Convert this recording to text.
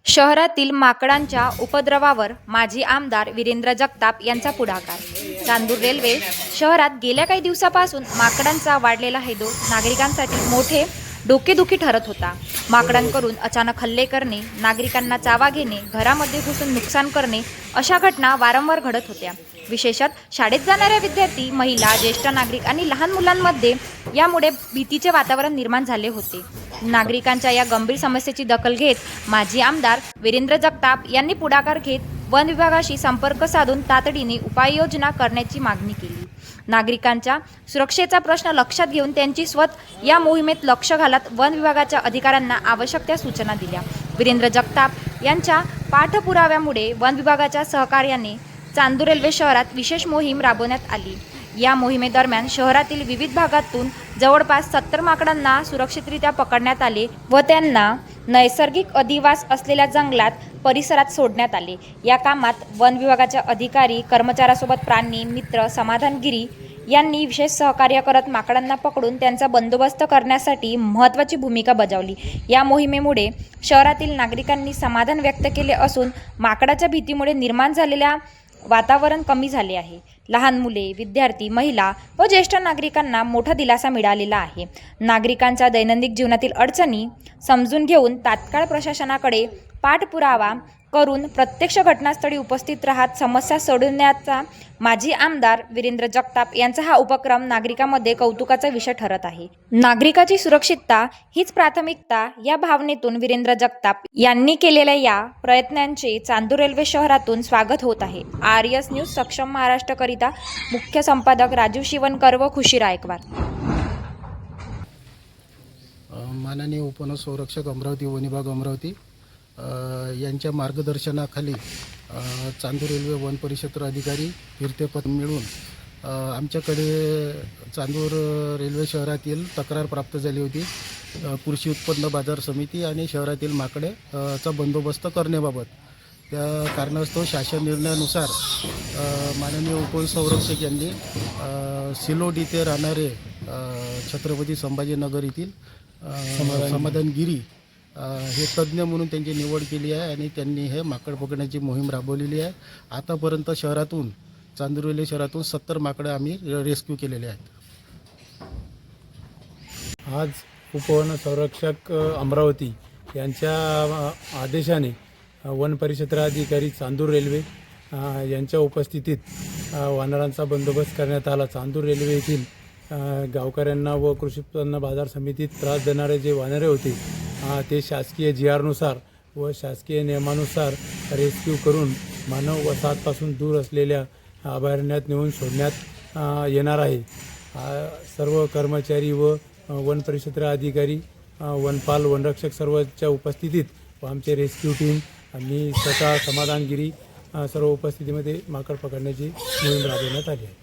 शहरातील माकडांच्या उपद्रवावर माजी आमदार वीरेंद्र जगताप यांचा पुढाकार. चांदूर रेल्वे शहरात गेल्या काही दिवसापासून माकडांचा वाढलेला हैदोस नागरिकांसाठी मोठे डोकेदुखी ठरत होता. माकडांकडून अचानक हल्ले करणे, नागरिकांना चावा घेणे, घरामध्ये घुसून नुकसान करणे अशा घटना वारंवार घडत होत्या. विशेषतः शाळेत जाणाऱ्या विद्यार्थी, महिला, ज्येष्ठ नागरिक आणि लहान मुलांमध्ये यामुळे भीतीचे वातावरण निर्माण झाले होते. नागरिकांच्या या गंभीर समस्येची दखल घेत माजी आमदार वीरेंद्र जगताप यांनी पुढाकार घेत वन विभागाशी संपर्क साधून तातडीने उपाययोजना करण्याची मागणी केली. नागरिकांच्या सुरक्षेचा प्रश्न लक्षात घेऊन त्यांची या मोहिमेत लक्ष घालत वन विभागाच्या अधिकाऱ्यांना आवश्यक त्या सूचना दिल्या. वीरेंद्र जगताप यांच्या पाठपुराव्यामुळे वन विभागाच्या सहकार्याने चांदूर रेल्वे शहरात विशेष मोहीम राबवण्यात आली. या मोहिमेदरम्यान शहरातील विविध भागातून जवळपास 70 माकडांना सुरक्षितरित्या पकडण्यात आले व त्यांना नैसर्गिक अधिवास असलेल्या जंगलात परिसरात सोडण्यात आले. या कामात वन विभागाच्या अधिकारी, कर्मचाऱ्यांसोबत प्राणी मित्र समाधानगिरी यांनी विशेष सहकार्य करत माकडांना पकडून त्यांचा बंदोबस्त करण्यासाठी महत्त्वाची भूमिका बजावली. या मोहिमेमुळे शहरातील नागरिकांनी समाधान व्यक्त केले असून माकडाच्या भीतीमुळे निर्माण झालेल्या वातावरण कमी झाले आहे. लहान मुले, विद्यार्थी, महिला व ज्येष्ठ नागरिकांना मोठा दिलासा मिळालेला आहे. नागरिकांच्या दैनंदिन जीवनातील अडचणी समजून घेऊन तात्काळ प्रशासनाकडे पाठपुरावा करून प्रत्यक्ष घटनास्थळी उपस्थित राहत समस्या सोडवण्याचा माजी आमदार वीरेंद्र जगताप यांचा हा उपक्रम नागरिकांमध्ये कौतुकाचा विषय ठरत आहे. नागरिकाची सुरक्षितता हीच प्राथमिकता या भावनेतून वीरेंद्र जगताप यांनी केलेल्या या प्रयत्नांचे चांदूर रेल्वे शहरातून स्वागत होत आहे. आर्यस न्यूज सक्षम महाराष्ट्रकरिता मुख्य संपादक राजीव शिवणकर व खुशी रायकवार. माननीय उपवनसंरक्षक अमरावती वन विभाग अमरावती यांच्या मार्गदर्शनाखाली चांदूर रेल्वे वन परिक्षेत्र अधिकारी फिरते पद मिळून आमच्याकडे चांदूर रेल्वे शहरातील तक्रार प्राप्त झाली होती. कृषी उत्पन्न बाजार समिती आणि शहरातील माकडे चा बंदोबस्त करण्याबाबत. त्या कारणास्तव शासन निर्णयानुसार माननीय उपवनसंरक्षक यांनी सिलोड इथे राहणारे छत्रपती संभाजीनगर येथील समाधानगिरी हे तज्ज्ञ म्हणून त्यांची निवड केली आहे आणि त्यांनी हे माकड पकडण्याची मोहीम राबवलेली आहे. आतापर्यंत शहरातून चांदूर रेल्वे शहरातून 70 माकडे आम्ही रेस्क्यू केलेले आहेत. आज उपवन संरक्षक अमरावती यांच्या आदेशाने वन परिक्षेत्राधिकारी चांदूर रेल्वे यांच्या उपस्थितीत वानरांचा बंदोबस्त करण्यात आला. चांदूर रेल्वे येथील गावकऱ्यांना व कृषी उत्पन्न बाजार समितीत त्रास देणारे जे वानरे होते ते शासकीय GR नुसार व शासकीय नियमानुसार रेस्क्यू करून मानव वसाहतपासून दूर असलेल्या अभयारण्यात नेऊन सोडण्यात येणार आहे. सर्व कर्मचारी व वन परिक्षेत्र अधिकारी, वनपाल, वनरक्षक सर्वच्या उपस्थितीत व आमचे रेस्क्यू टीम आणि स्वतः समाधानगिरी सर्व उपस्थितीमध्ये माकड पकडण्याची मोहीम राबवण्यात आली आहे.